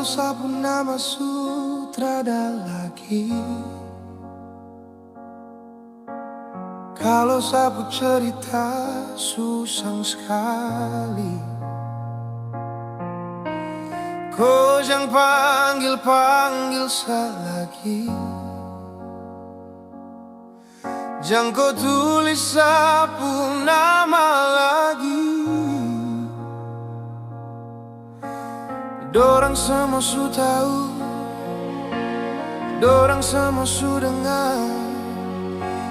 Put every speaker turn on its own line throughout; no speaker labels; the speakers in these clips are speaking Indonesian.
Kalau sabun nama sutrada lagi, kalau sabut cerita susah sekali. Kau jangan panggil saya lagi, jangan kau tulis sabun nama lagi. Dorang semua su tahu, dorang semua su dengar,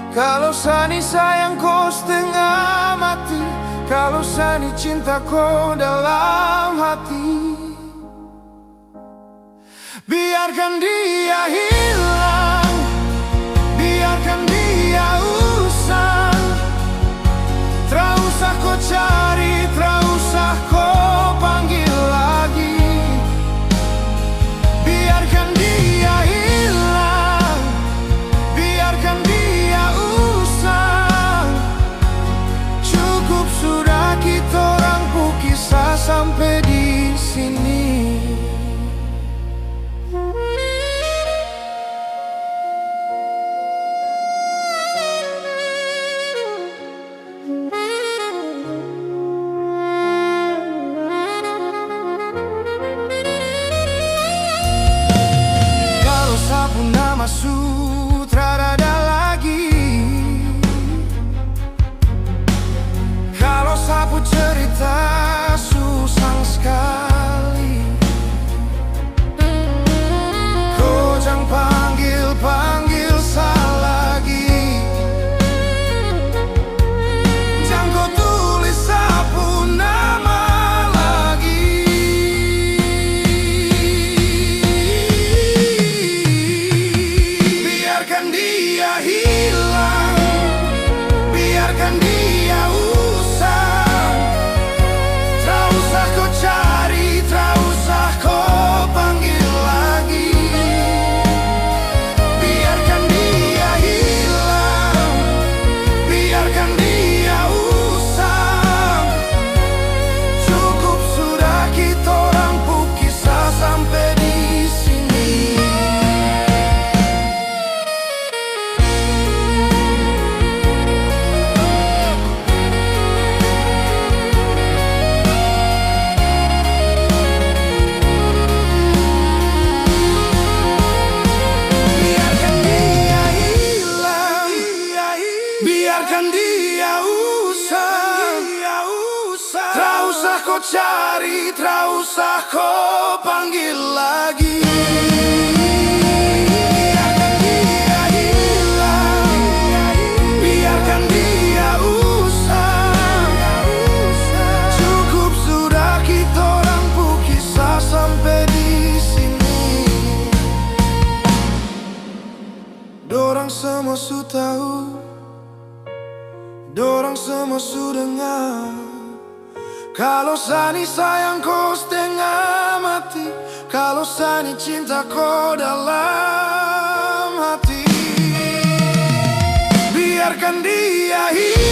kalau Sani sayang kau setengah mati, kalau Sani cinta kau dalam hati. Biarkan dia hilang, biarkan dia usang. Tak usah kau cari, tak usah kau panggil lagi. Biarkan dia hilang, biarkan dia usang. Cukup sudah kita orang kisah sampai di sini. Nama sutrada lagi, kalau sapu cerita susah sekali. Kau jangan panggil saya lagi, jangan kau tulis sapu nama lagi. Biarkan dia hilang, biarkan dia usang. Tak usah kau cari, tak usah kau panggil lagi. Biarkan dia hilang, biarkan dia usang. Cukup sudah kita rampung kisah sampai di sini. Biarkan dia usang, tak usah kau cari, tak usah kau panggil lagi. Biarkan dia hilang, biarkan dia usang. Cukup sudah kita rampung kisah sampai di sini. Dorang semua su tahu, dorang semua su dengar, kalau Sani sayang kau setengah mati, kalau Sani cinta kau dalam hati. Biarkan dia hilang.